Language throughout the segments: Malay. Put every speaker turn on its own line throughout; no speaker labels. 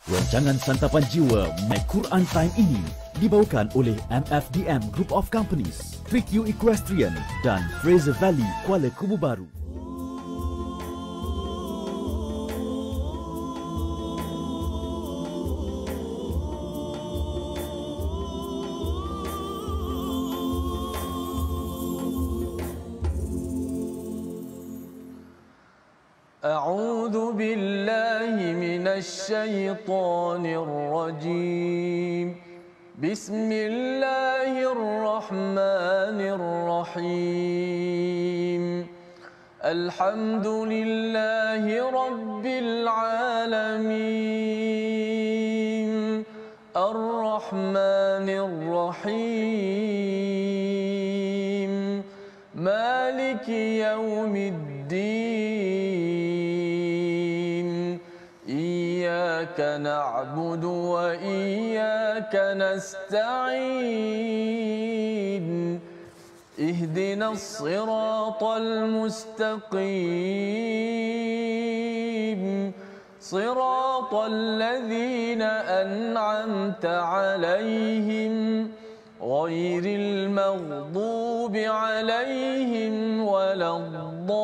Rancangan Santapan Jiwa My Quran Time ini dibawakan oleh MFDM Group of Companies, Trick You Equestrian dan Fraser Valley Kuala Kubu Baru.
أعوذ بالله من الشيطان الرجيم بسم الله الرحمن الرحيم الحمد لله رب العالمين الرحمن الرحيم مالك يوم الدين إياك نعبد وإياك نستعين اهدنا الصراط المستقيم صراط الذين أنعمت عليهم غير المغضوب عليهم ولا الضالين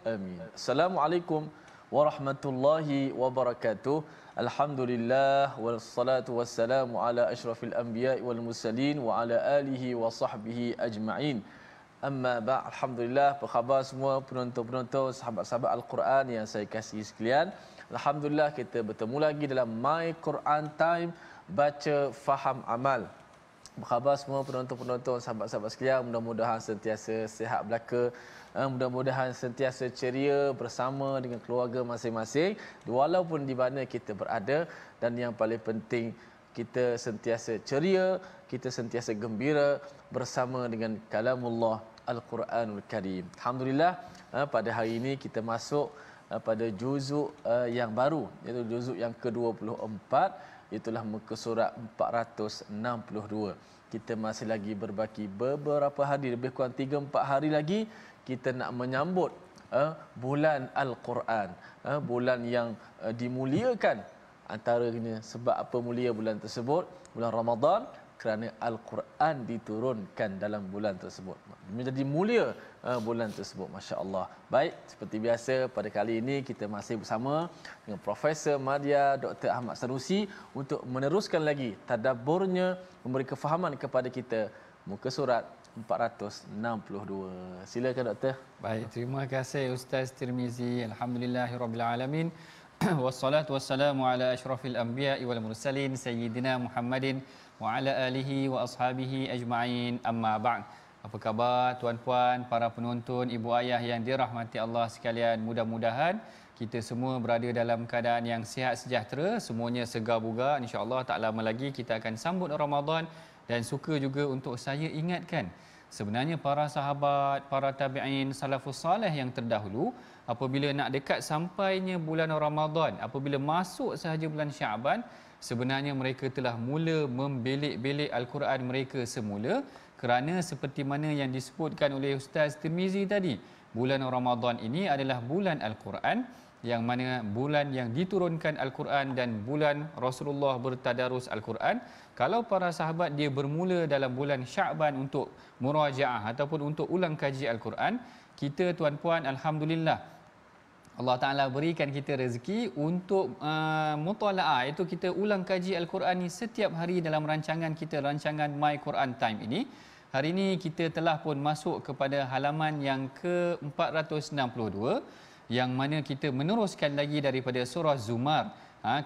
آمين. Assalamualaikum warahmatullahi wabarakatuh. Alhamdulillah wassalatu wassalamu ala asyrafil anbiya'i wal mursalin wa ala alihi wa sahbihi ajma'in. Amma ba', alhamdulillah, apa khabar semua penonton-penonton, sahabat-sahabat Al-Quran yang saya kasihi sekalian. Alhamdulillah kita bertemu lagi dalam My Quran Time, baca, faham, amal. Apa khabar semua penonton-penonton, sahabat-sahabat sekalian, mudah-mudahan sentiasa sihat belaka, mudah-mudahan sentiasa ceria bersama dengan keluarga masing-masing walaupun di mana kita berada, dan yang paling penting kita sentiasa ceria, kita sentiasa gembira bersama dengan kalamullah Al-Quranul Karim. Alhamdulillah, pada hari ini kita masuk pada juzuk yang baru, iaitu juzuk yang ke-24, itulah muka surat 462. Kita masih lagi berbaki beberapa hari, lebih kurang 3-4 hari lagi kita nak menyambut bulan Al-Quran, bulan yang dimuliakan. Antaranya sebab apa mulia bulan tersebut? Bulan Ramadan, kerana Al-Quran diturunkan dalam bulan tersebut. Menjadi mulia bulan tersebut, masya-Allah. Baik, seperti biasa pada kali ini kita masih bersama dengan Profesor Madya Dr. Ahmad Sanusi untuk meneruskan lagi tadabburnya, memberi kefahaman kepada kita muka surat 462. Silakan doktor.
Baik, terima kasih Ustaz Tirmizi. Alhamdulillahirabbil alamin. Wassalatu wassalamu ala asyrafil anbiya'i wal mursalin sayyidina Muhammadin wa ala alihi wa ashabihi ajma'in. Amma ba'd. Apa khabar tuan-puan, para penonton, ibu ayah yang dirahmati Allah sekalian? Mudah-mudahan kita semua berada dalam keadaan yang sihat sejahtera, semuanya segar bugar. Insya-Allah tak lama lagi kita akan sambut Ramadan, dan suka juga untuk saya ingatkan, sebenarnya para sahabat, para tabi'in, salafus salih yang terdahulu, apabila nak dekat sampainya bulan Ramadan, apabila masuk sahaja bulan Syaban, sebenarnya mereka telah mula membelik-belik Al-Quran mereka semula, kerana seperti mana yang disebutkan oleh Ustaz Tirmizi tadi, bulan Ramadan ini adalah bulan Al-Quran, yang mana bulan yang diturunkan Al-Quran dan bulan Rasulullah bertadarus Al-Quran. Kalau para sahabat dia bermula dalam bulan Syaban untuk murajaah ataupun untuk ulang kaji Al-Quran, kita tuan-puan alhamdulillah Allah Ta'ala berikan kita rezeki untuk mutalaah, iaitu kita ulang kaji Al-Quran ni setiap hari dalam rancangan kita, rancangan My Quran Time ini. Hari ini kita telah pun masuk kepada halaman yang ke-462, yang mana kita meneruskan lagi daripada surah Zumar.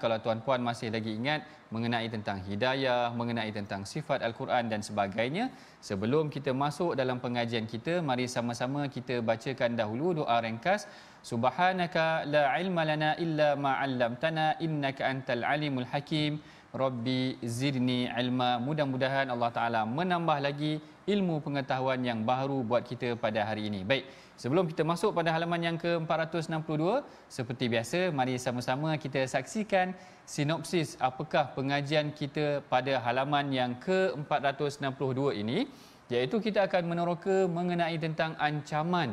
Kalau tuan-puan masih lagi ingat mengenai tentang hidayah, mengenai tentang sifat Al-Quran dan sebagainya. Sebelum kita masuk dalam pengajian kita, mari sama-sama kita bacakan dahulu doa ringkas. Subhanaka la ilma lana illa ma 'allamtana innaka antal alimul hakim. Rabbi zidni ilma. Mudah-mudahan Allah Ta'ala menambah lagi ilmu pengetahuan yang baru buat kita pada hari ini. Baik, sebelum kita masuk pada halaman yang ke-462, seperti biasa, mari sama-sama kita saksikan sinopsis apakah pengajian kita pada halaman yang ke-462 ini. iaitu kita akan meneroka mengenai tentang ancaman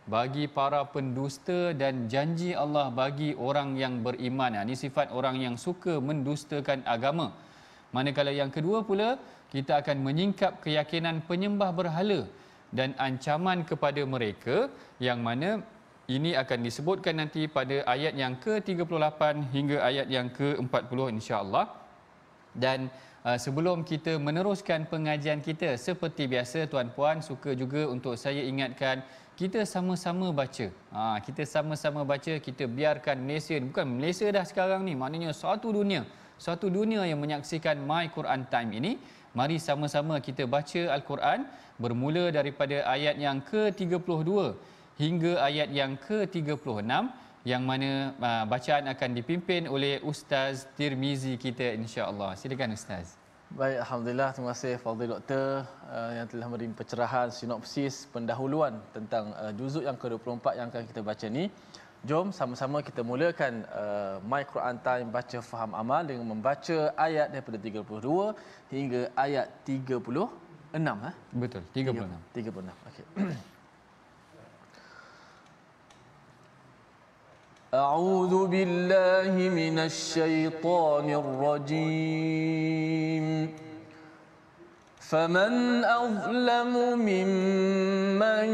bagi para pendusta dan janji Allah bagi orang yang beriman. Ini sifat orang yang suka mendustakan agama. Manakala yang kedua pula, kita akan menyingkap keyakinan penyembah berhala dan ancaman kepada mereka, yang mana ini akan disebutkan nanti pada ayat yang ke-38 hingga ayat yang ke-40 insya-Allah. Dan sebelum kita meneruskan pengajian kita, seperti biasa tuan-puan, suka juga untuk saya ingatkan, kita sama-sama baca. Kita sama-sama baca, kita biarkan Malaysia, bukan Malaysia dah sekarang ni, maknanya satu dunia yang menyaksikan My Quran Time ini. Mari sama-sama kita baca Al-Quran bermula daripada ayat yang ke-32 hingga ayat yang ke-36, yang mana bacaan akan dipimpin oleh Ustaz Tirmizi kita insya-Allah. Silakan Ustaz.
Baik, alhamdulillah, terima kasih Fadil Doktor yang telah memberi pencerahan sinopsis pendahuluan tentang juzuk yang ke-24 yang akan kita baca ni. Jom sama-sama kita mulakan My Quran Time baca faham amal dengan membaca ayat daripada 32 hingga ayat 36.
Betul, 36.
36. Okey. أعوذ بالله من الشيطان الرجيم فمن أظلم ممن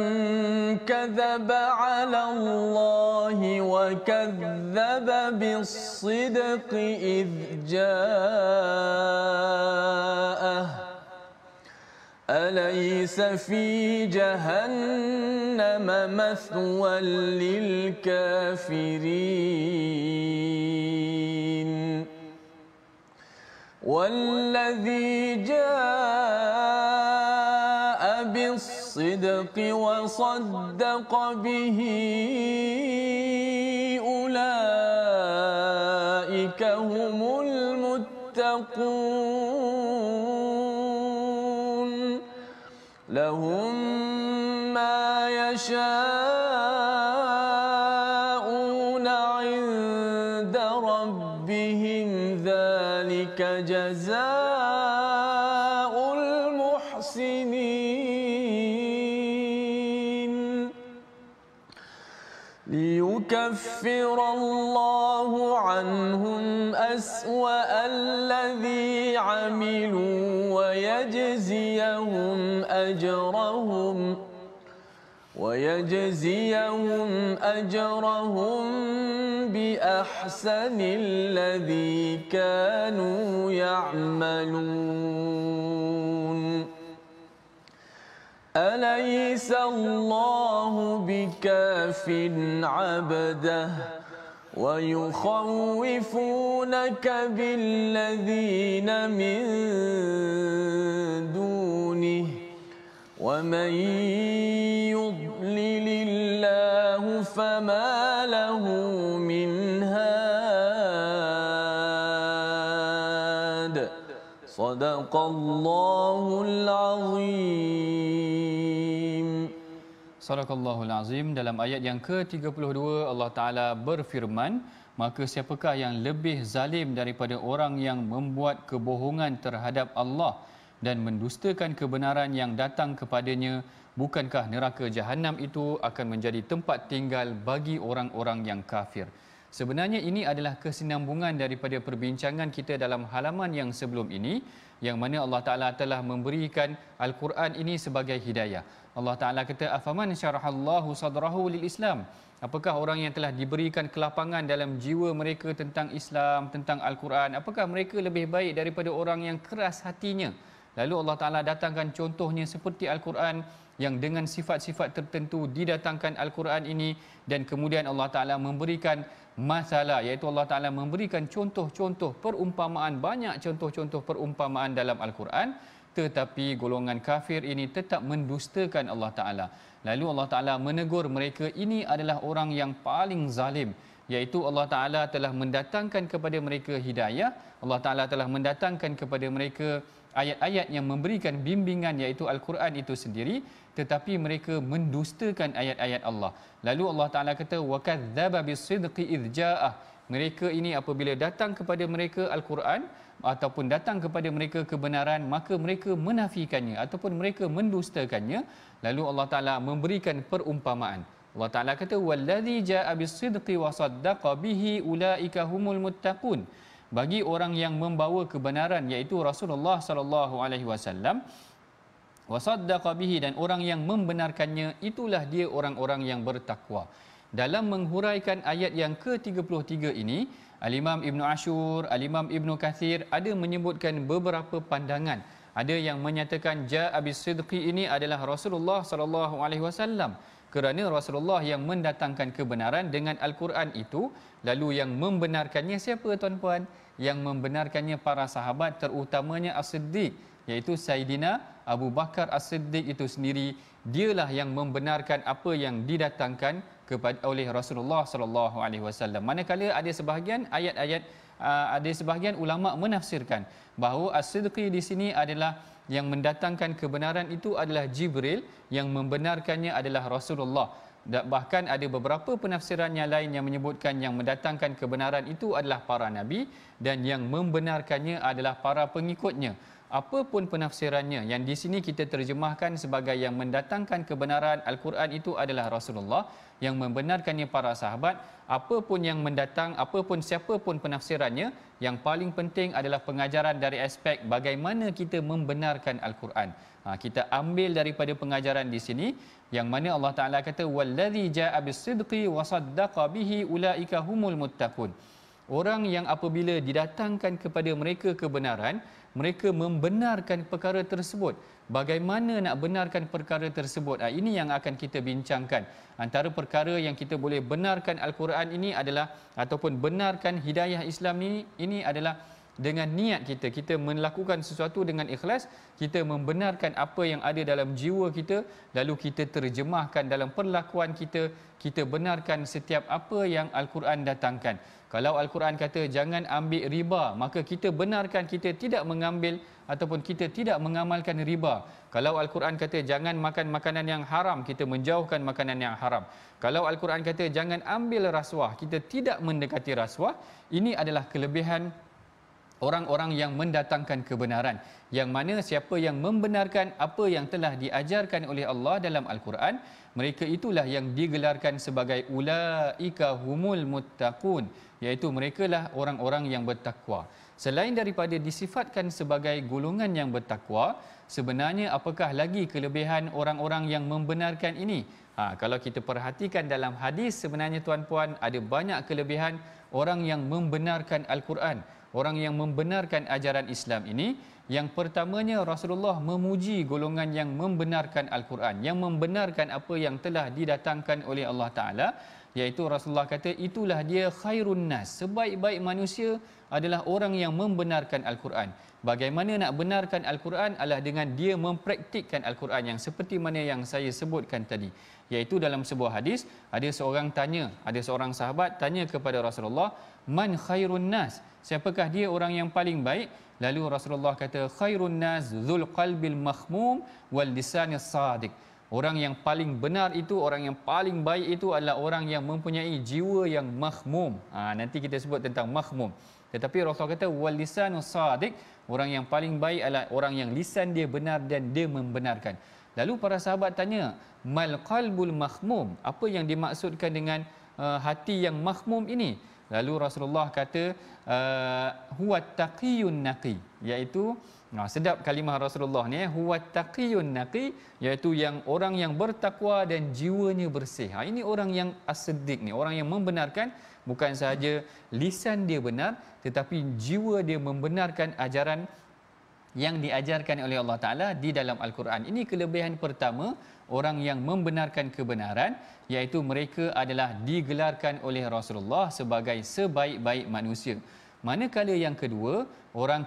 كذب على الله وكذب بالصدق إذ جاءه أليس في جهنم مثوى للكافرين والذي جاء بالصدق وصدق به أولئك هم المتقون لهم ما يشاءون عند ربهم ذلك جزاء المحسنين ليكفر الله عنهم أسوأ الذي عملوا ويجزيهم أجرهم بأحسن الذي كانوا يعملون أليس الله بكاف عبده ويخوفونك بالذين من دونه ومن يضلل الله فما له من هاد صدق الله العظيم.
Sadaqallahul Azim. Dalam ayat yang ke-32 Allah Ta'ala berfirman, maka siapakah yang lebih zalim daripada orang yang membuat kebohongan terhadap Allah dan mendustakan kebenaran yang datang kepadanya? Bukankah neraka Jahannam itu akan menjadi tempat tinggal bagi orang-orang yang kafir? Sebenarnya ini adalah kesinambungan daripada perbincangan kita dalam halaman yang sebelum ini, yang mana Allah Ta'ala telah memberikan Al-Quran ini sebagai hidayah. Allah Ta'ala kata, afaman syarahallahu sadrahu lil Islam. Apakah orang yang telah diberikan kelapangan dalam jiwa mereka tentang Islam, tentang Al-Quran, apakah mereka lebih baik daripada orang yang keras hatinya? Lalu Allah Ta'ala datangkan contohnya seperti Al-Quran yang dengan sifat-sifat tertentu didatangkan Al-Quran ini, dan kemudian Allah Ta'ala memberikan masalah, iaitu Allah Ta'ala memberikan contoh-contoh perumpamaan, banyak contoh-contoh perumpamaan dalam Al-Quran, tetapi golongan kafir ini tetap mendustakan Allah Ta'ala. Lalu Allah Ta'ala menegur mereka, ini adalah orang yang paling zalim, iaitu Allah Ta'ala telah mendatangkan kepada mereka hidayah, Allah Ta'ala telah mendatangkan kepada mereka ayat-ayat yang memberikan bimbingan, iaitu Al-Quran itu sendiri, tetapi mereka mendustakan ayat-ayat Allah. Lalu Allah Ta'ala kata, وَكَذَّبَ بِالصِّدْقِ إِذْ جَاءَهُ. Mereka ini apabila datang kepada mereka Al-Quran, ataupun datang kepada mereka kebenaran, maka mereka menafikannya ataupun mereka mendustakannya. Lalu Allah Taala memberikan perumpamaan. Allah Taala kata wallazi jaa bis-sidqi wa saddaqa bihi ulaika humul muttaqun. Bagi orang yang membawa kebenaran iaitu Rasulullah sallallahu alaihi wasallam, wa saddaqa bihi, dan orang yang membenarkannya, itulah dia orang-orang yang bertakwa. Dalam menghuraikan ayat yang ke-33 ini, Al-Imam Ibn Ashur, Al-Imam Ibn Kathir ada menyebutkan beberapa pandangan. Ada yang menyatakan jaa bis-sidqi ini adalah Rasulullah sallallahu alaihi wasallam, kerana Rasulullah yang mendatangkan kebenaran dengan Al-Quran itu. Lalu yang membenarkannya siapa tuan-puan? Yang membenarkannya para sahabat, terutamanya As-Siddiq, iaitu Saidina Abu Bakar As-Siddiq itu sendiri. Dialah yang membenarkan apa yang didatangkan kepada oleh Rasulullah sallallahu alaihi wasallam. Manakala ada sebahagian ayat-ayat, ada sebahagian ulama menafsirkan bahawa As-Siddiqi di sini adalah yang mendatangkan kebenaran itu adalah Jibril, yang membenarkannya adalah Rasulullah. Bahkan ada beberapa penafsiran yang lain yang menyebutkan yang mendatangkan kebenaran itu adalah para nabi dan yang membenarkannya adalah para pengikutnya. Apapun penafsirannya, yang di sini kita terjemahkan sebagai yang mendatangkan kebenaran Al-Quran itu adalah Rasulullah, yang membenarkannya para sahabat. Apapun yang mendatang, apapun siapapun penafsirannya, yang paling penting adalah pengajaran dari aspek bagaimana kita membenarkan Al-Quran. Kita ambil daripada pengajaran di sini, yang mana Allah Taala kata wallazi jaa bis-sidqi wa saddaqa bihi ulaika humul muttaqun. Orang yang apabila didatangkan kepada mereka kebenaran, mereka membenarkan perkara tersebut. Bagaimana nak benarkan perkara tersebut? Ini yang akan kita bincangkan. Antara perkara yang kita boleh benarkan Al-Quran ini adalah, ataupun benarkan hidayah Islam ini adalah dengan niat kita. Kita melakukan sesuatu dengan ikhlas, kita membenarkan apa yang ada dalam jiwa kita, lalu kita terjemahkan dalam perlakuan kita. Kita benarkan setiap apa yang Al-Quran datangkan. Kalau Al-Quran kata jangan ambil riba, maka kita benarkan kita tidak mengambil ataupun kita tidak mengamalkan riba. Kalau Al-Quran kata jangan makan makanan yang haram, kita menjauhkan makanan yang haram. Kalau Al-Quran kata jangan ambil rasuah, kita tidak mendekati rasuah. Ini adalah kelebihan orang-orang yang mendatangkan kebenaran, yang mana siapa yang membenarkan apa yang telah diajarkan oleh Allah dalam Al-Quran, mereka itulah yang digelarkan sebagai ulaika humul muttaqun, iaitu merekalah orang-orang yang bertakwa. Selain daripada disifatkan sebagai golongan yang bertakwa, sebenarnya apakah lagi kelebihan orang-orang yang membenarkan ini? Kalau kita perhatikan dalam hadis, sebenarnya tuan-puan, ada banyak kelebihan orang yang membenarkan Al-Quran, orang yang membenarkan ajaran Islam ini. Yang pertamanya, Rasulullah memuji golongan yang membenarkan Al-Quran, yang membenarkan apa yang telah didatangkan oleh Allah Ta'ala, iaitu Rasulullah kata itulah dia khairun nas, sebaik-baik manusia adalah orang yang membenarkan Al-Quran. Bagaimana nak benarkan Al-Quran adalah dengan dia mempraktikkan Al-Quran, yang seperti mana yang saya sebutkan tadi, iaitu dalam sebuah hadis ada seorang sahabat tanya kepada Rasulullah, man khairun nas, siapakah dia orang yang paling baik? Lalu Rasulullah kata khairun nas dzul qalbil makhmum wal lisanis sadiq. Orang yang paling benar itu, orang yang paling baik itu adalah orang yang mempunyai jiwa yang makhmum. Nanti kita sebut tentang makhmum. Tetapi Rasulullah kata wal lisanus sadiq, orang yang paling baik adalah orang yang lisan dia benar dan dia membenarkan. Lalu para sahabat tanya, mal qalbul makhmum, apa yang dimaksudkan dengan hati yang makhmum ini? Lalu Rasulullah kata huwa taqiyun naqi, iaitu sedap kalimah Rasulullah ni, huwa taqiyun naqi, iaitu yang orang yang bertakwa dan jiwanya bersih. Ini orang yang as-siddiq ni, orang yang membenarkan, bukan sahaja lisan dia benar tetapi jiwa dia membenarkan ajaran yang diajarkan oleh Allah Ta'ala di dalam Al-Quran. Ini kelebihan pertama orang yang membenarkan kebenaran, iaitu mereka adalah digelarkan oleh Rasulullah sebagai sebaik-baik manusia. Manakala yang kedua,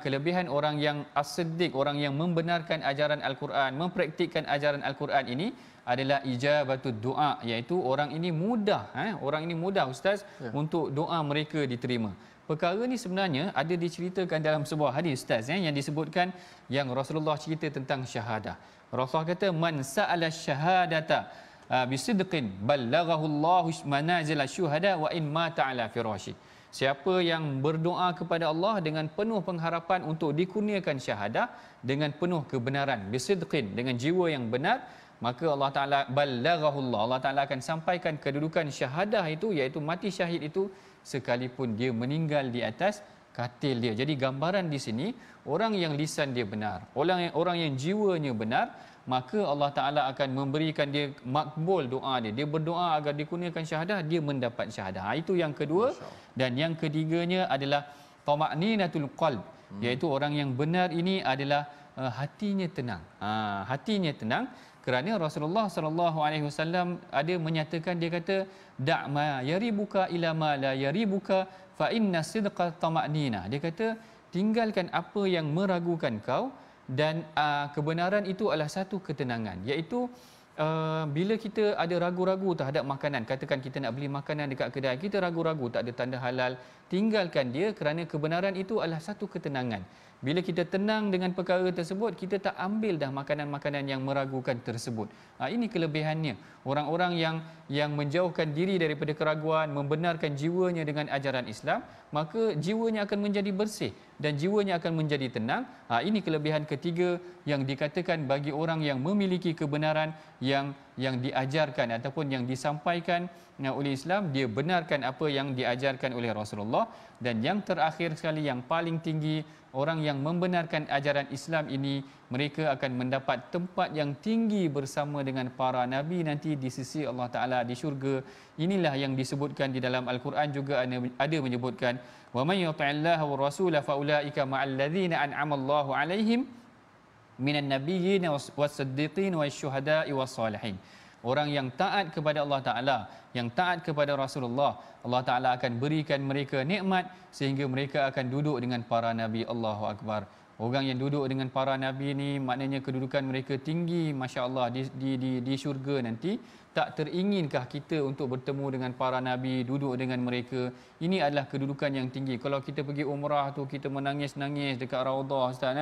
kelebihan orang yang as-siddiq, orang yang membenarkan ajaran Al-Quran, mempraktikkan ajaran Al-Quran ini adalah ijabatud doa, iaitu orang ini mudah ustaz untuk doa mereka diterima. Perkara ni sebenarnya ada diceritakan dalam sebuah hadis ustaz yang disebutkan, yang Rasulullah cerita tentang syahadah. Rasulullah kata man sa'ala syahadata bisidqin ballaghahu Allahu manazil syuhada wa in mata ala firashi. Siapa yang berdoa kepada Allah dengan penuh pengharapan untuk dikurniakan syahadah dengan penuh kebenaran, bisidqin, dengan jiwa yang benar, maka Allah Taala ballaghahullah, Allah Taala akan sampaikan kedudukan syahadah itu, iaitu mati syahid itu, sekalipun dia meninggal di atas katil dia. Jadi gambaran di sini, orang yang lisan dia benar, orang yang jiwanya benar, maka Allah Taala akan memberikan dia makbul doa dia. Dia berdoa agar dikurniakan syahadah, dia mendapat syahadah. Itu yang kedua. Dan yang ketiganya adalah tama'ninatul qalb, iaitu orang yang benar ini adalah hatinya tenang. Hatinya tenang, kerana Rasulullah sallallahu alaihi wasallam ada menyatakan, dia kata da'ma yaribuka ila ma la yaribuka fa inna sidqa tama'nina. Dia kata tinggalkan apa yang meragukan kau, dan kebenaran itu adalah satu ketenangan, iaitu bila kita ada ragu-ragu terhadap makanan, katakan kita nak beli makanan dekat kedai, kita ragu-ragu tak ada tanda halal, tinggalkan dia, kerana kebenaran itu adalah satu ketenangan. Bila kita tenang dengan perkara tersebut, kita tak ambil dah makanan-makanan yang meragukan tersebut. Ini kelebihannya. Orang-orang yang menjauhkan diri daripada keraguan, membenarkan jiwanya dengan ajaran Islam, maka jiwanya akan menjadi bersih dan jiwanya akan menjadi tenang. Ini kelebihan ketiga yang dikatakan bagi orang yang memiliki kebenaran yang diajarkan ataupun yang disampaikan oleh Islam, dia benarkan apa yang diajarkan oleh Rasulullah. Dan yang terakhir sekali, yang paling tinggi, orang yang membenarkan ajaran Islam ini, mereka akan mendapat tempat yang tinggi bersama dengan para nabi nanti di sisi Allah Taala di syurga. Inilah yang disebutkan di dalam Al-Quran, juga ada menyebutkan, wa may yuti'illaha wa rasula fa ulaika ma'al ladzina an'ama Allahu 'alaihim minan nabiyyin was-siddiqin wasyuhada'i was-salihin. Orang yang taat kepada Allah Ta'ala, yang taat kepada Rasulullah, Allah Ta'ala akan berikan mereka nikmat sehingga mereka akan duduk dengan para Nabi. Allahu Akbar. Orang yang duduk dengan para Nabi ni, maknanya kedudukan mereka tinggi, Masya Allah, di syurga nanti. Tak teringinkah kita untuk bertemu dengan para Nabi, duduk dengan mereka? Ini adalah kedudukan yang tinggi. Kalau kita pergi umrah tu, kita menangis-nangis dekat Raudah, Ustaz,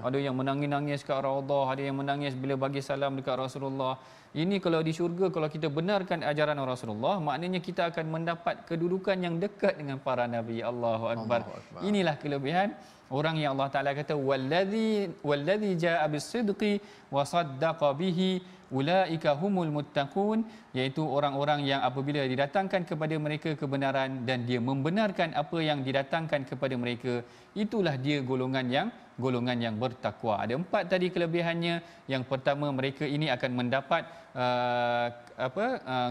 Ada yang menangis-nangis dekat Raudah, ada yang menangis bila bagi salam dekat Rasulullah. Ini kalau di syurga, kalau kita benarkan ajaran Rasulullah, maknanya kita akan mendapat kedudukan yang dekat dengan para Nabi. Allahu Akbar. Inilah kelebihan orang yang Allah Ta'ala kata wallazi ja'a bis-sidqi wa saddaqa bihi ulaika humul muttaqun, iaitu orang-orang yang apabila didatangkan kepada mereka kebenaran dan dia membenarkan apa yang didatangkan kepada mereka, itulah dia golongan yang bertakwa. Ada 4 tadi kelebihannya. Yang pertama, mereka ini akan mendapat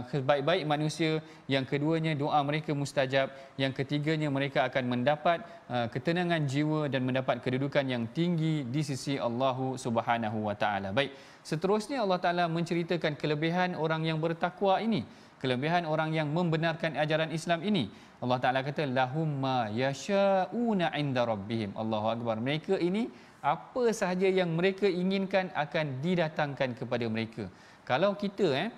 sebaik-baik manusia. Yang keduanya, doa mereka mustajab. Yang ketiganya, mereka akan mendapat ketenangan jiwa dan mendapat kedudukan yang tinggi di sisi Allah Subhanahu wa taala. Baik, seterusnya Allah Taala menceritakan kelebihan orang yang bertakwa ini, kelebihan orang yang membenarkan ajaran Islam ini. Allah Ta'ala kata lahum ma yasha'una 'inda rabbihim. Allahu Akbar. Mereka ini apa sahaja yang mereka inginkan akan didatangkan kepada mereka. Kalau kita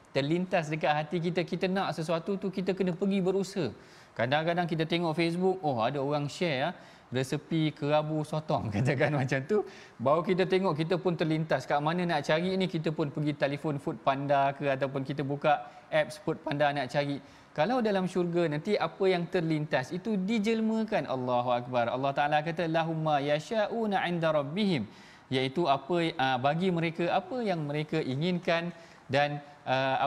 terlintas dekat hati kita, kita nak sesuatu tu, kita kena pergi berusaha. Kadang-kadang kita tengok Facebook, ada orang share resepi kerabu sotong, katakan macam tu, baru kita tengok, kita pun terlintas kat mana nak cari ni, kita pun pergi telefon Food Panda ke, ataupun kita buka apps Food Panda nak cari. Kalau dalam syurga nanti, apa yang terlintas itu dijelmakan. Allahu Akbar. Allah Ta'ala kata lahum ma yasha'una 'inda rabbihim, iaitu apa bagi mereka apa yang mereka inginkan, dan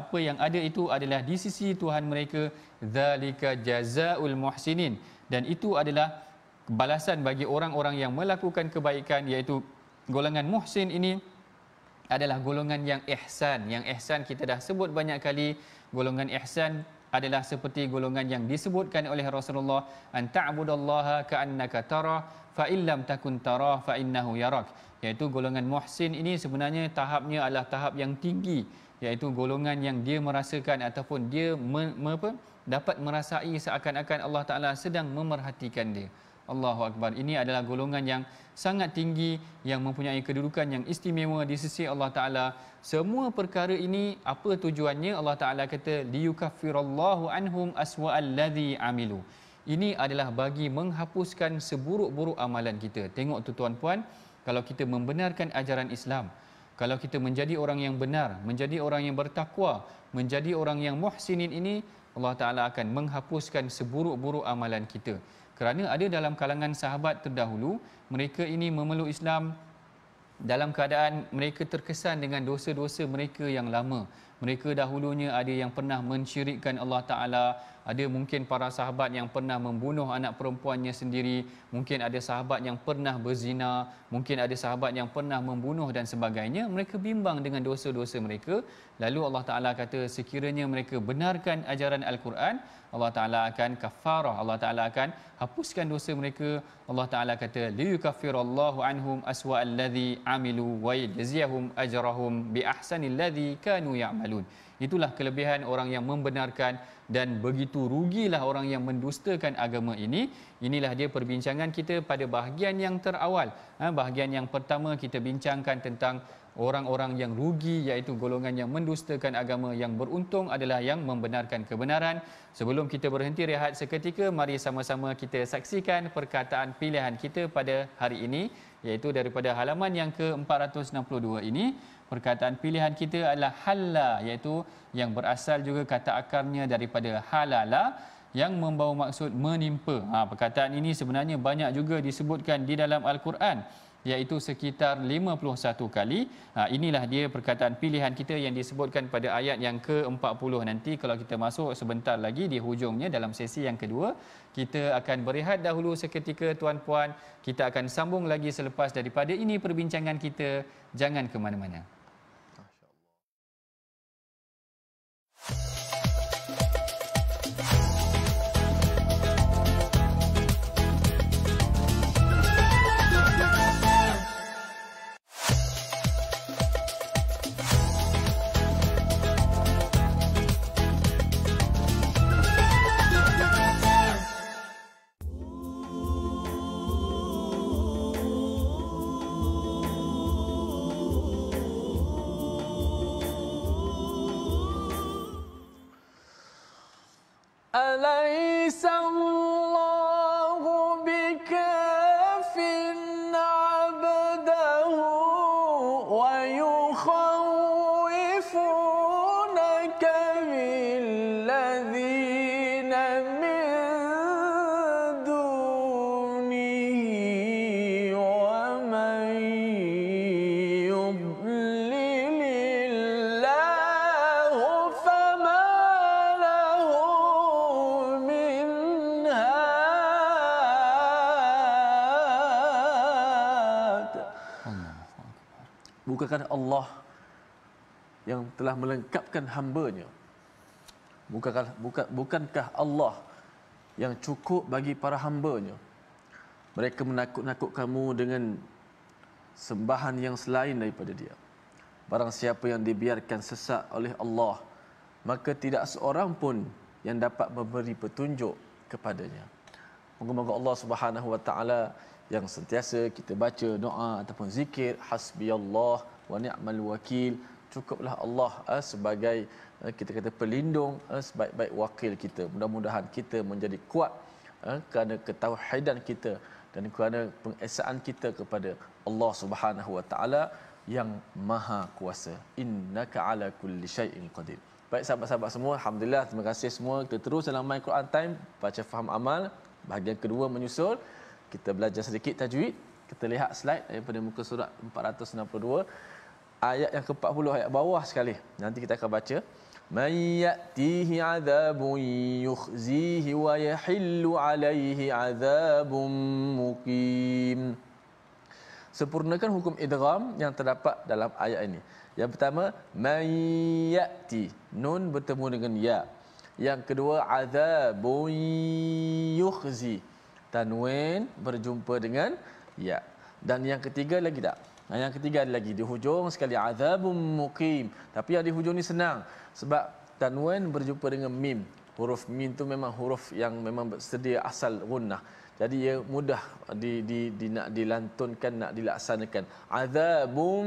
apa yang ada itu adalah di sisi Tuhan mereka. Zalika jazaa'ul muhsinin, dan itu adalah balasan bagi orang-orang yang melakukan kebaikan, iaitu golongan muhsin ini adalah golongan yang ihsan. Yang ihsan kita dah sebut banyak kali. Golongan ihsan adalah seperti golongan yang disebutkan oleh Rasulullah, an ta'budallaha ka'annaka tarah fa illam takun tarah fa innahu yarak. Iaitu golongan muhsin ini sebenarnya tahapnya adalah tahap yang tinggi, iaitu golongan yang dia merasakan ataupun dia dapat merasai seakan-akan Allah Ta'ala sedang memerhatikan dia. Allahu Akbar. Ini adalah golongan yang sangat tinggi, yang mempunyai kedudukan yang istimewa di sisi Allah Ta'ala. Semua perkara ini, apa tujuannya? Allah Ta'ala kata liyukaffirallahu anhum aswa'al ladzi amilu. Ini adalah bagi menghapuskan seburuk-buruk amalan kita. Tengok tu tuan-puan, kalau kita membenarkan ajaran Islam, kalau kita menjadi orang yang benar, menjadi orang yang bertakwa, menjadi orang yang muhsinin ini, Allah Ta'ala akan menghapuskan seburuk-buruk amalan kita. Kerana ada dalam kalangan sahabat terdahulu, mereka ini memeluk Islam dalam keadaan mereka terkesan dengan dosa-dosa mereka yang lama. Mereka dahulunya ada yang pernah mensyirikkan Allah Ta'ala, ada mungkin para sahabat yang pernah membunuh anak perempuannya sendiri, mungkin ada sahabat yang pernah berzina, mungkin ada sahabat yang pernah membunuh dan sebagainya. Mereka bimbang dengan dosa-dosa mereka. Lalu Allah Ta'ala kata sekiranya mereka benarkan ajaran Al-Quran, Allah Ta'ala akan kafarah, Allah Ta'ala akan hapuskan dosa mereka. Allah Ta'ala kata liyukaffirallahu anhum aswa alladhi amilu wa yajziyahum ajrahum bi ahsanil ladzi kanu ya'malun. Itulah kelebihan orang yang membenarkan, dan begitu rugilah orang yang mendustakan agama ini. Inilah dia perbincangan kita pada bahagian yang terawal. Bahagian yang pertama kita bincangkan tentang orang-orang yang rugi, iaitu golongan yang mendustakan agama. Yang beruntung adalah yang membenarkan kebenaran. Sebelum kita berhenti rehat seketika, mari sama-sama kita saksikan perkataan pilihan kita pada hari ini, iaitu daripada halaman yang ke-462 ini. Perkataan pilihan kita adalah halla, iaitu yang berasal juga kata akarnya daripada halala, yang membawa maksud menimpa. Perkataan ini sebenarnya banyak juga disebutkan di dalam Al-Quran, iaitu sekitar 51 kali. Inilah dia perkataan pilihan kita yang disebutkan pada ayat yang ke-40 nanti. Kalau kita masuk sebentar lagi di hujungnya dalam sesi yang kedua, kita akan berehat dahulu seketika tuan-puan. Kita akan sambung lagi selepas daripada ini perbincangan kita. Jangan ke mana-mana.
أليس الله بكاف عبده ويخوفونك بالذين من دونه ومن يضلل الله فما له من هاد. Bukankah Allah yang telah melengkapkan hamba-Nya? Bukankah Allah yang cukup bagi para hamba-Nya? Mereka menakut-nakut kamu dengan sembahan yang selain daripada Dia. Barang siapa yang dibiarkan sesat oleh Allah, maka tidak seorang pun yang dapat memberi petunjuk kepadanya. Moga-moga Allah Subhanahu wa taala yang sentiasa kita baca doa ataupun zikir hasbiyallah wa ni'mal wakil, cukuplah Allah sebagai kita kata pelindung, sebaik-baik wakil kita. Mudah-mudahan kita menjadi kuat kerana ketauhidan kita dan kerana pengesaan kita kepada Allah Subhanahu wa taala yang maha kuasa. Innaka ala kulli syai'in qadir. Baik sahabat-sahabat semua, alhamdulillah, terima kasih semua. Kita terus dalam My Quran Time, baca faham amal. Bahagian kedua menyusul. Kita belajar sedikit tajwid. Kita lihat slide daripada muka surat 462. Ayat yang ke-40, ayat bawah sekali. Nanti kita akan baca. Man ya'tihi 'adzabun yukhzihi wa yahillu 'alaihi 'adzabun muqim. Sempurnakan hukum idgham yang terdapat dalam ayat ini. Yang pertama, man ya'ti, nun bertemu dengan ya. Yang kedua, 'adzabun yukhzi, tanwin berjumpa dengan ya. Dan yang ketiga lagi tak? Yang ketiga ada lagi di hujung sekali, 'adzabun muqim. Tapi yang di hujung ni senang sebab tanwin berjumpa dengan mim. Huruf mim tu memang huruf yang memang sedia asal gunnah. Jadi ia mudah nak dilantunkan, nak dilaksanakan. 'Adzabun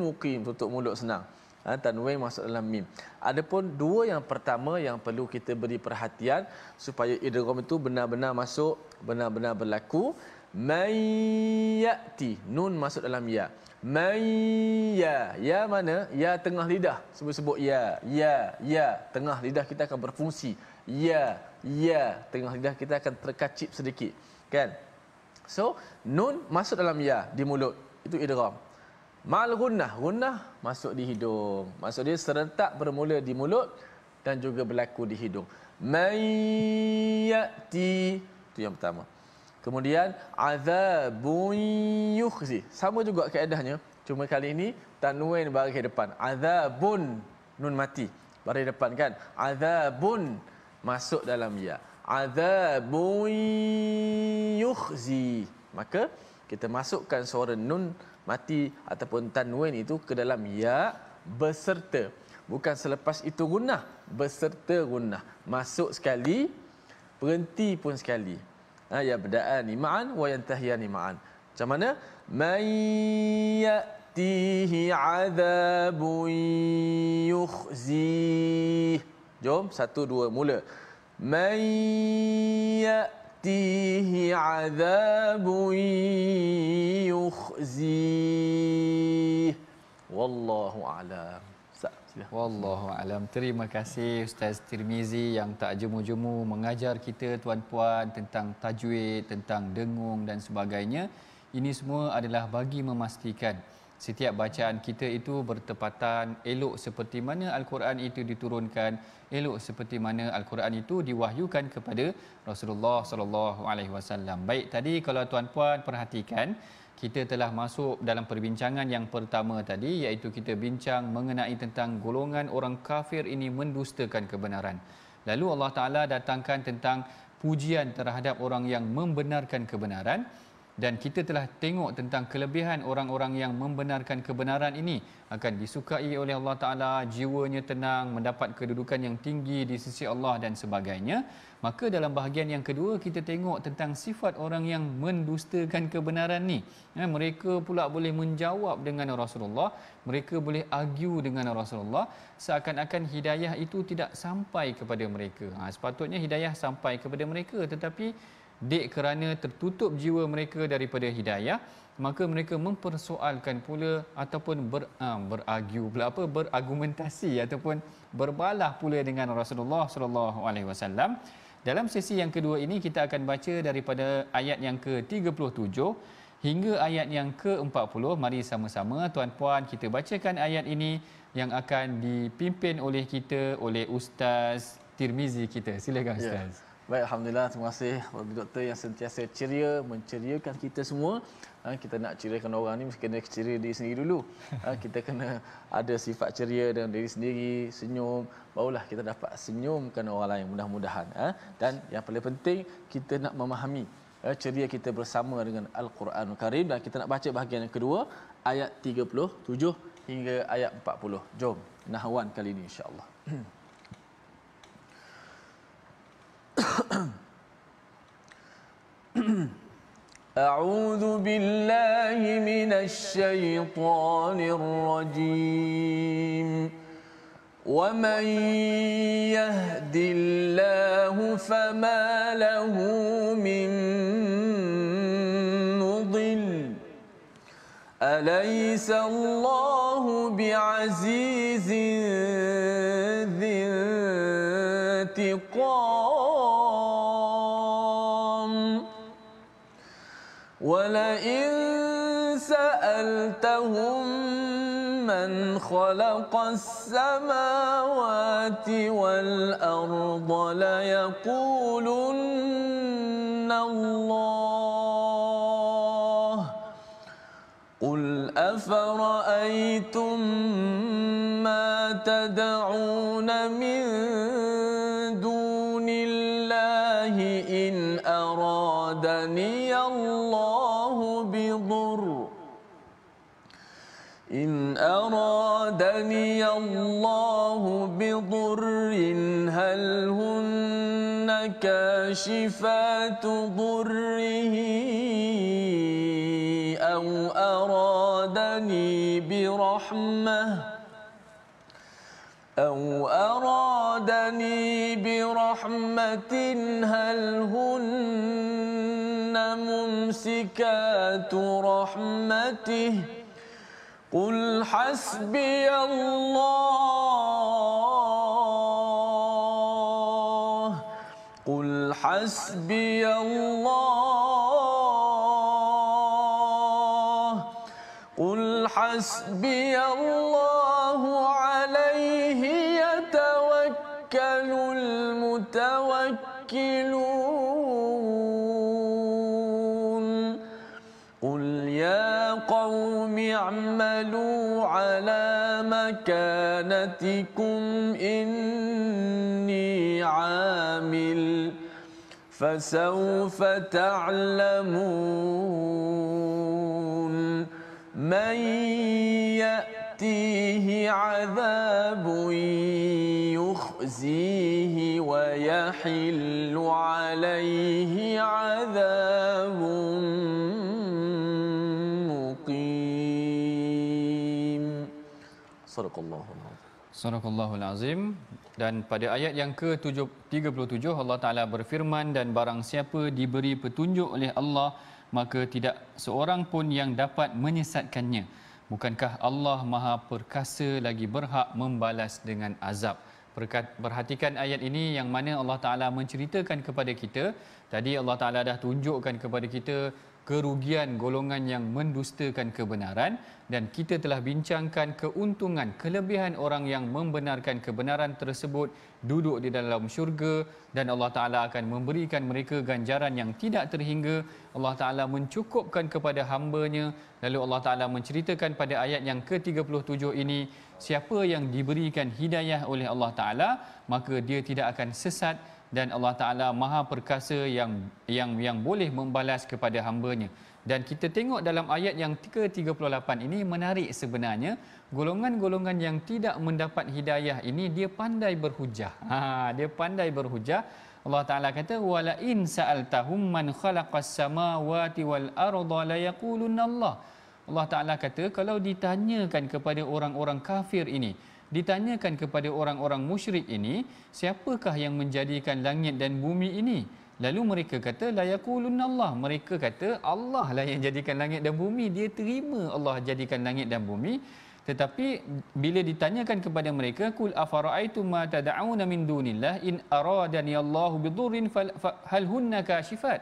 muqim, tutup mulut senang. Tanwin masuk dalam mim. Adapun dua yang pertama yang perlu kita beri perhatian supaya idgham itu benar-benar masuk, benar-benar berlaku. Man ya'ti, nun masuk dalam ya. Ya mana? Ya tengah lidah. Sebut-sebut ya. Tengah lidah kita akan berfungsi. Ya. Tengah lidah kita akan terkacip sedikit. Kan? So, nun masuk dalam ya di mulut. Itu idgham. Ma'al gunnah. Gunnah masuk di hidung. Maksud dia serentak bermula di mulut dan juga berlaku di hidung. Ya'ti. Itu yang pertama. Kemudian azabun yukhzi. Sama juga kaedahnya, cuma kali ini tanwin baris depan. Azabun, nun mati baris depan kan. Azabun masuk dalam ya. Azabun yukhzi. Maka kita masukkan suara nun mati ataupun tanwin itu ke dalam ya beserta. Bukan selepas itu gunnah, beserta gunnah. Masuk sekali, berhenti pun sekali. Ya berdaan ma'an wa yantahiyani ma'an. Macam mana? Man ya'tihi 'adzabun yukhzi. Jom 1 2 mula. Man ya'tihi 'adzabun yukhzi. Wallahu a'lam.
Wallahu alam. Terima kasih Ustaz Tirmizi yang tak jemu-jemu mengajar kita tuan-puan tentang tajwid, tentang dengung dan sebagainya. Ini semua adalah bagi memastikan setiap bacaan kita itu bertepatan, elok seperti mana Al-Quran itu diturunkan, elok seperti mana Al-Quran itu diwahyukan kepada Rasulullah sallallahu alaihi wasallam. Baik, tadi kalau tuan-puan perhatikan, kita telah masuk dalam perbincangan yang pertama tadi, iaitu kita bincang mengenai tentang golongan orang kafir ini mendustakan kebenaran. Lalu Allah Ta'ala datangkan tentang pujian terhadap orang yang membenarkan kebenaran, dan kita telah tengok tentang kelebihan orang-orang yang membenarkan kebenaran ini akan disukai oleh Allah Ta'ala, jiwanya tenang, mendapat kedudukan yang tinggi di sisi Allah dan sebagainya. Maka dalam bahagian yang kedua kita tengok tentang sifat orang yang mendustakan kebenaran ni. Mereka pula boleh menjawab dengan Rasulullah, mereka boleh argue dengan Rasulullah, seakan-akan hidayah itu tidak sampai kepada mereka. Sepatutnya hidayah sampai kepada mereka, tetapi kerana tertutup jiwa mereka daripada hidayah, maka mereka mempersoalkan pula ataupun berargumentasi ataupun berbalah pula dengan Rasulullah sallallahu alaihi wasallam. Dalam sesi yang kedua ini kita akan baca daripada ayat yang ke-37 hingga ayat yang ke-40. Mari sama-sama tuan-puan kita bacakan ayat ini yang akan dipimpin oleh kita oleh Ustaz Tirmizi kita. Silakan Ustaz.
Baik, alhamdulillah, terima kasih kepada doktor yang sentiasa ceria, menceriakan kita semua. Kita nak ceriakan orang ni mesti kena ceria diri sendiri dulu. Kita kena ada sifat ceria dengan diri sendiri, senyum, barulah kita dapat senyumkan orang lain mudah-mudahan. Dan yang paling penting kita nak memahami ceria kita bersama dengan Al-Quranul Karim, dan kita nak baca bahagian yang kedua ayat 37 hingga ayat 40. Jom nahwan kali ini insya-Allah. أعوذ بالله من الشيطان الرجيم ومن يهد الله فما له من مضل أليس الله بعزيز ذي انتقام ولئن سألتهم من خلق السماوات والأرض ليقولن الله قل أفرأيتم ما تدعون من دون الله إن أرادني الله بضر هل هن كاشفات ضره أو أرادني برحمة هل هن ممسكات رحمته Qul hasbiyallah. Qul hasbiyallah. Qul hasbiyallahu alaihi yatawakkalul mutawakkilun. Qul ya qaumi i'malu ala makanatikum inni 'amil fasawfa ta'lamun man ya'tihi 'adzabun yukhzihi wa yahillu 'alaihi 'adzabun muqim.
Sadaqallahul azim. Dan pada ayat yang ke-37 Allah Ta'ala berfirman, dan barang siapa diberi petunjuk oleh Allah, maka tidak seorang pun yang dapat menyesatkannya. Bukankah Allah Maha Perkasa lagi berhak membalas dengan azab? Perhatikan ayat ini yang mana Allah Ta'ala menceritakan kepada kita. Tadi Allah Ta'ala dah tunjukkan kepada kita kerugian golongan yang mendustakan kebenaran, dan kita telah bincangkan keuntungan, kelebihan orang yang membenarkan kebenaran tersebut duduk di dalam syurga, dan Allah Ta'ala akan memberikan mereka ganjaran yang tidak terhingga. Allah Ta'ala mencukupkan kepada hamba-Nya. Lalu Allah Ta'ala menceritakan pada ayat yang ke-37 ini, siapa yang diberikan hidayah oleh Allah Ta'ala, maka dia tidak akan sesat, dan Allah Ta'ala Maha Perkasa yang boleh membalas kepada hamba-Nya. Dan kita tengok dalam ayat yang ke-38 ini menarik sebenarnya. Golongan-golongan yang tidak mendapat hidayah ini dia pandai berhujah. Dia pandai berhujah. Allah Ta'ala kata wala in sa'altahum man khalaqas samawati wal arda la yaqulunna Allah. Allah Ta'ala kata kalau ditanyakan kepada orang-orang kafir ini, ditanyakan kepada orang-orang musyrik ini, siapakah yang menjadikan langit dan bumi ini? Lalu mereka kata la yaqulunna Allah. Mereka kata Allah lah yang jadikan langit dan bumi. Dia terima Allah jadikan langit dan bumi. Tetapi bila ditanyakan kepada mereka, kul afara'aitum ma tad'una min dunillah in aradani Allahu bidurrin hal hunna kashifat.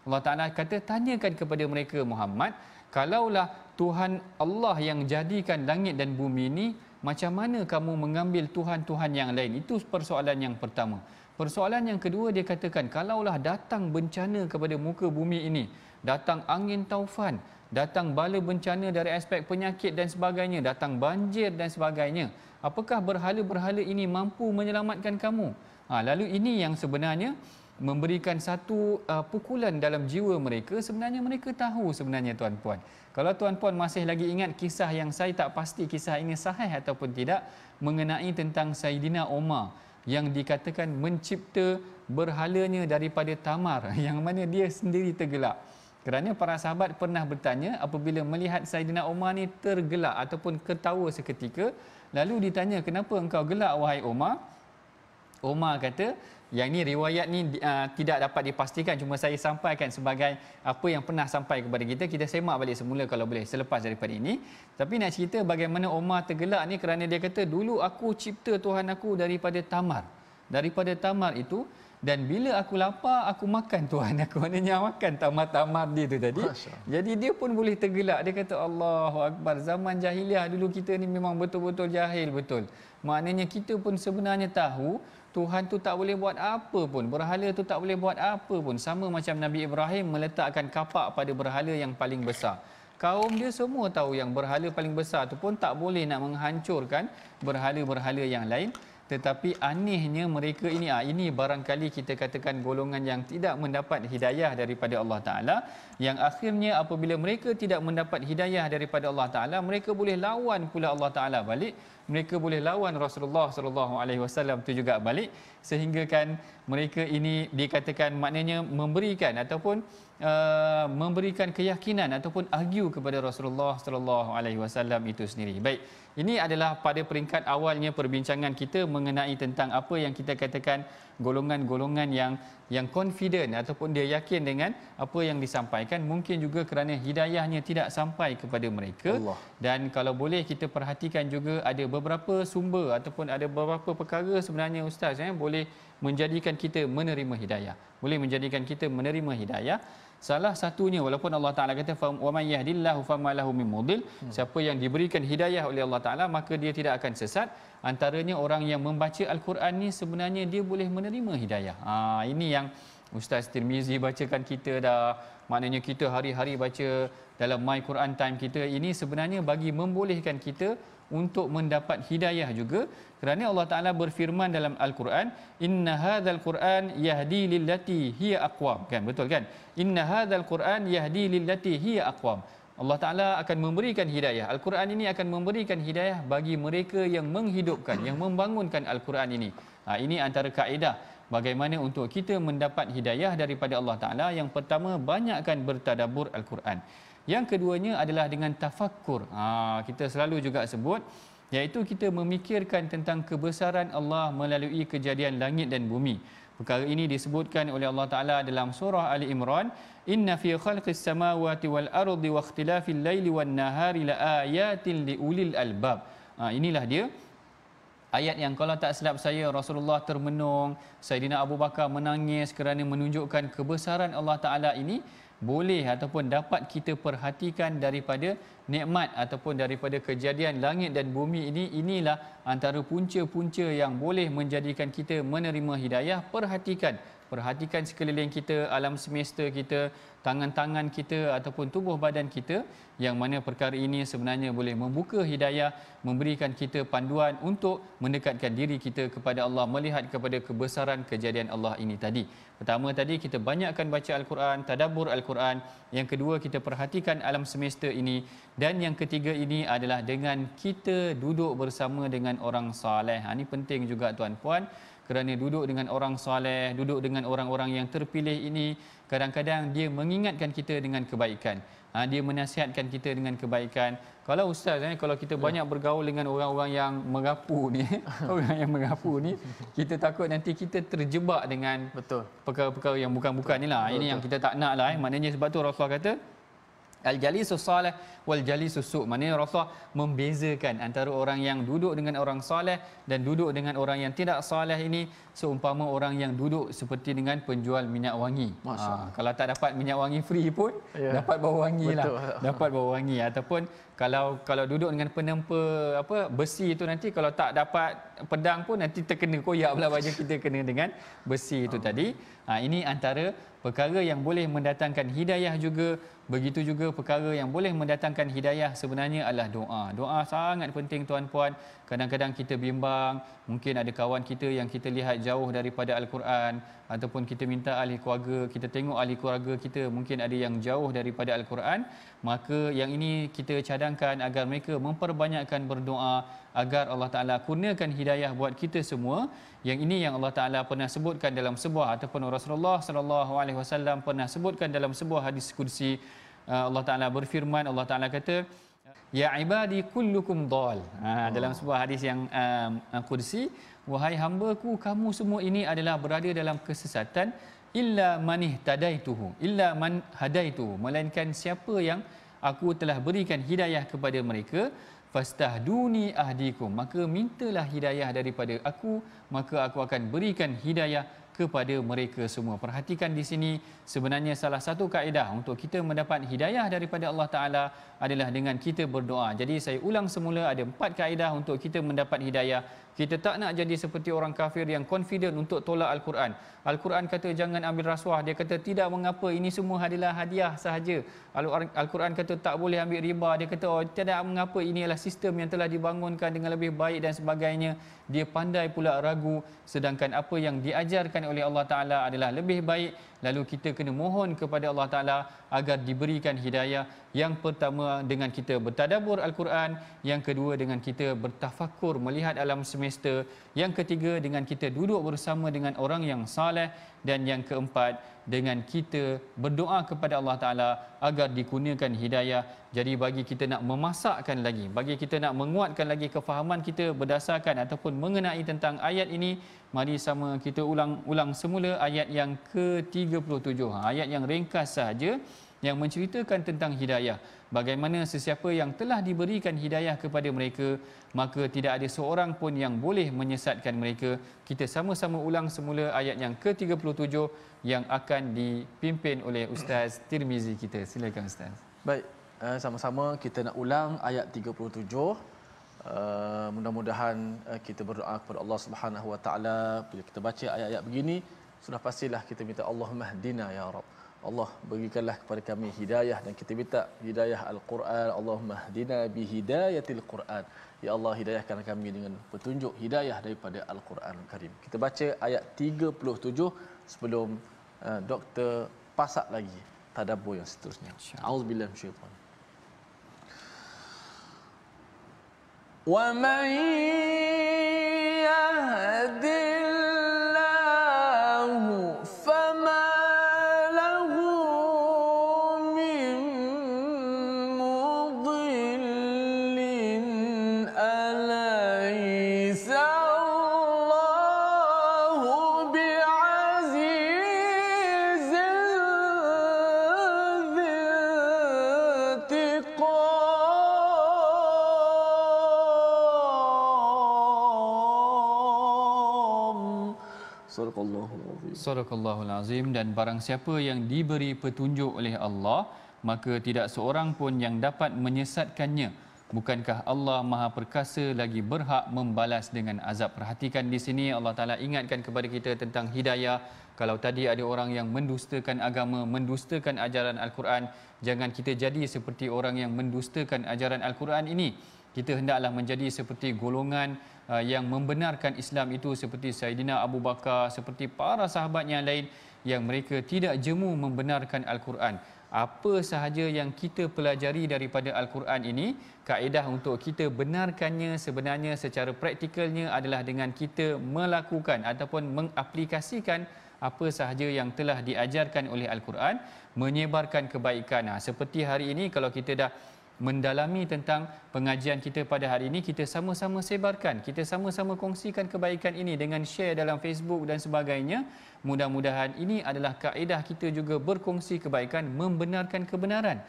Allah Ta'ala kata tanyakan kepada mereka Muhammad, kalaulah Tuhan Allah yang jadikan langit dan bumi ini, macam mana kamu mengambil Tuhan-Tuhan yang lain? Itu persoalan yang pertama. Persoalan yang kedua, dia katakan kalaulah datang bencana kepada muka bumi ini, datang angin taufan, datang bala bencana dari aspek penyakit dan sebagainya, datang banjir dan sebagainya, apakah berhala-berhala ini mampu menyelamatkan kamu? Lalu ini yang sebenarnya memberikan satu pukulan dalam jiwa mereka. Sebenarnya mereka tahu sebenarnya tuan-puan. Kalau tuan-puan masih lagi ingat kisah yang saya tak pasti kisah ini sahih ataupun tidak, mengenai tentang Saidina Umar yang dikatakan mencipta berhalanya daripada tamar, yang mana dia sendiri tergelak. Kerana para sahabat pernah bertanya apabila melihat Saidina Umar ni tergelak ataupun ketawa seketika, lalu ditanya, kenapa engkau gelak wahai Umar? Umar kata, yang ni riwayat ni tidak dapat dipastikan, cuma saya sampaikan sebagai apa yang pernah sampai kepada kita. Kita semak balik semula kalau boleh selepas daripada ini. Tapi nak cerita bagaimana Umar tergelak ni kerana dia kata, dulu aku cipta Tuhan aku daripada tamar. Daripada tamar itu, dan bila aku lapar aku makan Tuhan aku. Maknanya makan tamar-tamar dia tu tadi. Jadi dia pun boleh tergelak. Dia kata Allahu Akbar, zaman jahiliah dulu kita ni memang betul-betul jahil betul. Maknanya kita pun sebenarnya tahu Tuhan tu tak boleh buat apa pun, berhala tu tak boleh buat apa pun. Sama macam Nabi Ibrahim meletakkan kapak pada berhala yang paling besar. Kaum dia semua tahu yang berhala paling besar tu pun tak boleh nak menghancurkan berhala-berhala yang lain. Tetapi anehnya mereka ini barangkali kita katakan golongan yang tidak mendapat hidayah daripada Allah Ta'ala, yang akhirnya apabila mereka tidak mendapat hidayah daripada Allah Ta'ala, mereka boleh lawan pula Allah Ta'ala balik. mereka boleh lawan Rasulullah sallallahu alaihi wasallam tu juga balik, sehingga kan mereka ini dikatakan maknanya memberikan ataupun memberikan keyakinan ataupun argue kepada Rasulullah sallallahu alaihi wasallam itu sendiri. Baik, ini adalah pada peringkat awalnya perbincangan kita mengenai tentang apa yang kita katakan golongan-golongan yang confident ataupun dia yakin dengan apa yang disampaikan, mungkin juga kerana hidayahnya tidak sampai kepada mereka. Allah. Dan kalau boleh kita perhatikan juga ada beberapa sumber ataupun ada beberapa perkara sebenarnya Ustaz boleh menjadikan kita menerima hidayah. Boleh menjadikan kita menerima hidayah. Salah satunya, walaupun Allah Ta'ala kata wa may yahdillahu fama lahu min mudil, siapa yang diberikan hidayah oleh Allah Ta'ala maka dia tidak akan sesat. Antaranya orang yang membaca Al-Quran ni sebenarnya dia boleh menerima hidayah. Ini yang Ustaz Tirmizi bacakan kita dah. Maknanya kita hari-hari baca dalam My Quran Time kita ini sebenarnya bagi membolehkan kita untuk mendapat hidayah juga, kerana Allah Taala berfirman dalam Al-Quran, inna hadzal Quran yahdi lillati hiya aqwam, kan, betul kan? Inna hadzal Quran yahdi lillati hiya aqwam. Allah Taala akan memberikan hidayah. Al-Quran ini akan memberikan hidayah bagi mereka yang menghidupkan, yang membangunkan Al-Quran ini. Ini antara kaedah bagaimana untuk kita mendapat hidayah daripada Allah Taala. Yang pertama, banyakkan bertadabbur Al-Quran. Yang keduanya adalah dengan tafakkur. Kita selalu juga sebut, iaitu kita memikirkan tentang kebesaran Allah melalui kejadian langit dan bumi. Perkara ini disebutkan oleh Allah Taala dalam surah Ali Imran, inna fi khalqis samawati wal ardi wa ikhtilafil laili wan nahari laayatin liulil albab. Inilah dia ayat yang kalau tak silap saya Rasulullah termenung, Saidina Abu Bakar menangis kerana menunjukkan kebesaran Allah Taala ini. Boleh ataupun dapat kita perhatikan daripada nikmat ataupun daripada kejadian langit dan bumi ini. Inilah antara punca-punca yang boleh menjadikan kita menerima hidayah. Perhatikan sekeliling kita, alam semesta kita, tangan-tangan kita ataupun tubuh badan kita, yang mana perkara ini sebenarnya boleh membuka hidayah, memberikan kita panduan untuk mendekatkan diri kita kepada Allah, melihat kepada kebesaran kejadian Allah ini tadi. Pertama tadi kita banyakkan baca Al-Quran, tadabbur Al-Quran. Yang kedua, kita perhatikan alam semesta ini. Dan yang ketiga ini adalah dengan kita duduk bersama dengan orang saleh. Ini penting juga tuan-puan, kerana duduk dengan orang soleh, duduk dengan orang-orang yang terpilih ini, kadang-kadang dia mengingatkan kita dengan kebaikan. Dia menasihatkan kita dengan kebaikan. Kalau Ustaz, kalau kita banyak bergaul dengan orang-orang yang merapu ni, orang yang merapu ni, kita takut nanti kita terjebak dengan perkara-perkara yang bukan-bukan ni lah. Ini yang kita tak nak lah. Maknanya sebab tu Rasulullah kata, al-jalisus salih wal jalisus su'. Maknanya Rasulullah membezakan antara orang yang duduk dengan orang soleh dan duduk dengan orang yang tidak soleh ini, seumpama orang yang duduk seperti dengan penjual minyak wangi. Kalau tak dapat minyak wangi free pun dapat bau wangi lah. Dapat bau wangi. Ataupun kalau duduk dengan penempa besi itu, nanti kalau tak dapat pedang pun nanti terkena koyak pula baju kita kena dengan besi itu tadi. Ini antara perkara yang boleh mendatangkan hidayah juga. Begitu juga perkara yang boleh mendatangkan hidayah sebenarnya adalah doa. Doa sangat penting tuan-puan. Kadang-kadang kita bimbang, mungkin ada kawan kita yang kita lihat jauh daripada Al-Quran, ataupun kita minta ahli keluarga, kita tengok ahli keluarga kita mungkin ada yang jauh daripada Al-Quran. Maka yang ini kita cadangkan agar mereka memperbanyakkan berdoa agar Allah Ta'ala kurniakan hidayah buat kita semua. Yang ini yang Allah Ta'ala pernah sebutkan dalam sebuah, ataupun Rasulullah SAW pernah sebutkan dalam sebuah hadis kursi. Allah Ta'ala berfirman, Allah Ta'ala kata, ya ibadi kullukum dhal. Dalam sebuah hadis yang kursi, wahai hamba-Ku, kamu semua ini adalah berada dalam kesesatan, illa man ihtadaituhu, illa man hadaituhu, melainkan siapa yang aku telah berikan hidayah kepada mereka, fastahduni ahdikum, maka mintalah hidayah daripada aku, maka aku akan berikan hidayah kepada mereka semua. Perhatikan di sini, sebenarnya salah satu kaedah untuk kita mendapat hidayah daripada Allah Ta'ala adalah dengan kita berdoa. Jadi saya ulang semula, ada 4 kaedah untuk kita mendapat hidayah. Kita tak nak jadi seperti orang kafir yang confident untuk tolak Al-Quran. Al-Quran kata jangan ambil rasuah, dia kata tidak mengapa, ini semua adalah hadiah sahaja. Al-Quran kata tak boleh ambil riba, dia kata tidak mengapa, ini adalah sistem yang telah dibangunkan dengan lebih baik dan sebagainya. Dia pandai pula ragu, sedangkan apa yang diajarkan oleh Allah Ta'ala adalah lebih baik lalu kita kena mohon kepada Allah Ta'ala agar diberikan hidayah. Yang pertama dengan kita bertadabbur Al-Quran, yang kedua dengan kita bertafakur melihat alam semesta, yang ketiga dengan kita duduk bersama dengan orang yang saleh, dan yang keempat dengan kita berdoa kepada Allah Ta'ala agar dikurniakan hidayah. Jadi bagi kita nak memasakkan lagi, bagi kita nak menguatkan lagi kefahaman kita berdasarkan ataupun mengenai tentang ayat ini, mari sama kita ulang semula ayat yang ke-37. Ayat yang ringkas sahaja yang menceritakan tentang hidayah. Bagaimana sesiapa yang telah diberikan hidayah kepada mereka, maka tidak ada seorang pun yang boleh menyesatkan mereka. Kita sama-sama ulang semula ayat yang ke-37 yang akan dipimpin oleh Ustaz Tirmizi kita. Silakan Ustaz.
Baik, sama-sama kita nak ulang ayat 37. Mudah-mudahan kita berdoa kepada Allah Subhanahu Wa Taala. Bila kita baca ayat-ayat begini, sudah pastilah kita minta Allahumma hdina ya Rabb. Allah berikanlah kepada kami hidayah, dan kita minta hidayah Al-Quran. Allahumma hdina bi hidayatil Quran. Ya Allah, hidayahkan kami dengan petunjuk hidayah daripada Al-Quran Karim. Kita baca ayat 37 sebelum doktor pasak lagi tadabbur yang seterusnya. Auzubillahi minasyaitanir. Wa man yahdillahu fama
Sadaqallahul Azim. Dan barang siapa yang diberi petunjuk oleh Allah, maka tidak seorang pun yang dapat menyesatkannya. Bukankah Allah Maha Perkasa lagi berhak membalas dengan azab? Perhatikan di sini Allah Ta'ala ingatkan kepada kita tentang hidayah. Kalau tadi ada orang yang mendustakan agama, mendustakan ajaran Al-Quran, jangan kita jadi seperti orang yang mendustakan ajaran Al-Quran ini. Kita hendaklah menjadi seperti golongan yang membenarkan Islam itu, seperti Saidina Abu Bakar, seperti para sahabat yang lain yang mereka tidak jemu membenarkan Al-Quran. Apa sahaja yang kita pelajari daripada Al-Quran ini, kaedah untuk kita benarkannya sebenarnya secara praktikalnya adalah dengan kita melakukan ataupun mengaplikasikan apa sahaja yang telah diajarkan oleh Al-Quran, menyebarkan kebaikan. Seperti hari ini kalau kita dah mendalami tentang pengajian kita pada hari ini, kita sama-sama sebarkan, kita sama-sama kongsikan kebaikan ini dengan share dalam Facebook dan sebagainya. Mudah-mudahan ini adalah kaedah kita juga berkongsi kebaikan, membenarkan kebenaran.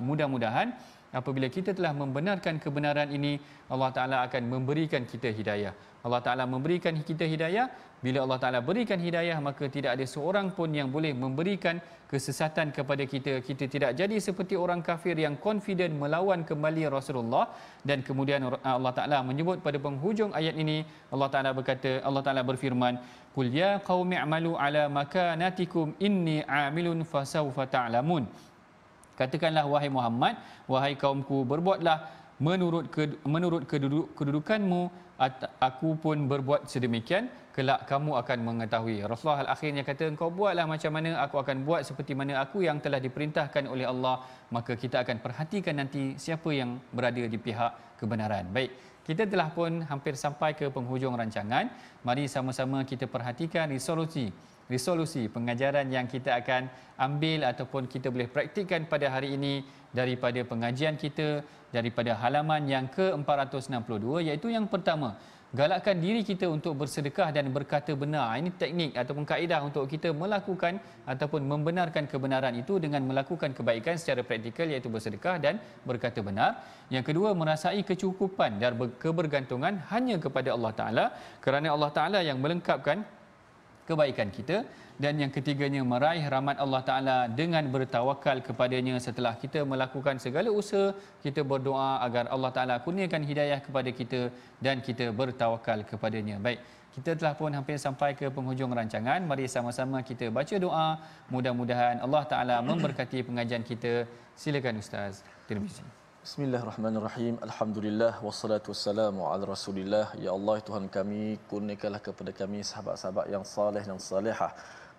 Mudah-mudahan apabila kita telah membenarkan kebenaran ini, Allah Ta'ala akan memberikan kita hidayah. Allah Ta'ala memberikan kita hidayah. Bila Allah Ta'ala berikan hidayah, maka tidak ada seorang pun yang boleh memberikan kesesatan kepada kita. Kita tidak jadi seperti orang kafir yang confident melawan kembali Rasulullah. Dan kemudian Allah Ta'ala menyebut pada penghujung ayat ini, Allah Ta'ala berkata, Allah Ta'ala berfirman, "Qul ya qaumi a'malu ala makanatikum inni 'amilun fasawfa ta'lamun." Katakanlah wahai Muhammad, wahai kaumku, berbuatlah menurut kedudukanmu, aku pun berbuat sedemikian, kelak kamu akan mengetahui. Rasulullah akhirnya kata, engkau buatlah macam mana, aku akan buat seperti mana aku yang telah diperintahkan oleh Allah. Maka kita akan perhatikan nanti siapa yang berada di pihak kebenaran. Baik, kita telah pun hampir sampai ke penghujung rancangan. Mari sama-sama kita perhatikan resolusi pengajaran yang kita akan ambil ataupun kita boleh praktikkan pada hari ini daripada pengajian kita, daripada halaman yang ke-462, iaitu yang pertama, galakkan diri kita untuk bersedekah dan berkata benar. Ini teknik ataupun kaedah untuk kita melakukan ataupun membenarkan kebenaran itu dengan melakukan kebaikan secara praktikal, iaitu bersedekah dan berkata benar. Yang kedua, merasai kecukupan dan kebergantungan hanya kepada Allah Ta'ala, kerana Allah Ta'ala yang melengkapkan kebaikan kita. Dan yang ketiganya, meraih rahmat Allah Ta'ala dengan bertawakal kepadanya. Setelah kita melakukan segala usaha, kita berdoa agar Allah Ta'ala kurniakan hidayah kepada kita dan kita bertawakal kepadanya. Baik, kita telah pun hampir sampai ke penghujung rancangan. Mari sama-sama kita baca doa. Mudah-mudahan Allah Ta'ala memberkati pengajian kita. Silakan Ustaz Tirmizi.
Bismillahirrahmanirrahim. Alhamdulillah wassalatu wassalamu ala Rasulillah. Ya Allah, Tuhan kami, kurniakanlah kepada kami sahabat-sahabat yang saleh dan salehah.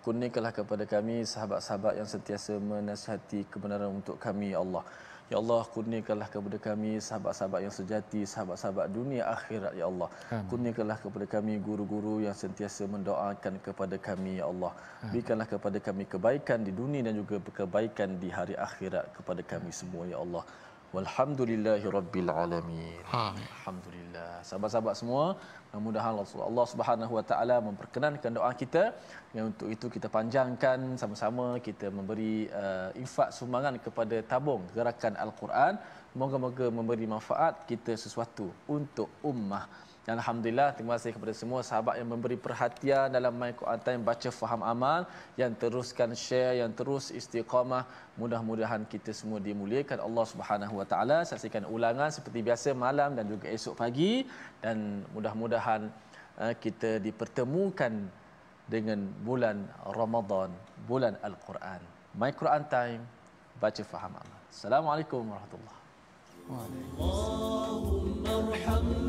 kurniakanlah kepada kami sahabat-sahabat yang sentiasa menasihati kebenaran untuk kami ya Allah. Ya Allah, kurniakanlah kepada kami sahabat-sahabat yang sejati, sahabat-sahabat dunia akhirat ya Allah. Kurniakanlah kepada kami guru-guru yang sentiasa mendoakan kepada kami ya Allah. Berikanlah kepada kami kebaikan di dunia dan juga kebaikan di hari akhirat kepada kami semua ya Allah. Walhamdulillahirabbil alamin. Alhamdulillah. Sahabat-sahabat semua, mudah-mudahan Allah Subhanahu wa taala memperkenankan doa kita. Yang untuk itu kita panjangkan sama-sama, kita memberi infak sumbangan kepada tabung gerakan Al-Quran. Moga-moga memberi manfaat kita sesuatu untuk ummah. Dan alhamdulillah, terima kasih kepada semua sahabat yang memberi perhatian dalam My Quran Time baca faham amal, yang teruskan share, yang terus istiqamah. Mudah-mudahan kita semua dimuliakan Allah Subhanahu wa taala. Saksikan ulangan seperti biasa malam dan juga esok pagi, dan mudah-mudahan kita dipertemukan dengan bulan Ramadan, bulan Al-Quran. My Quran Time baca faham amal. Assalamualaikum warahmatullahi wabarakatuh.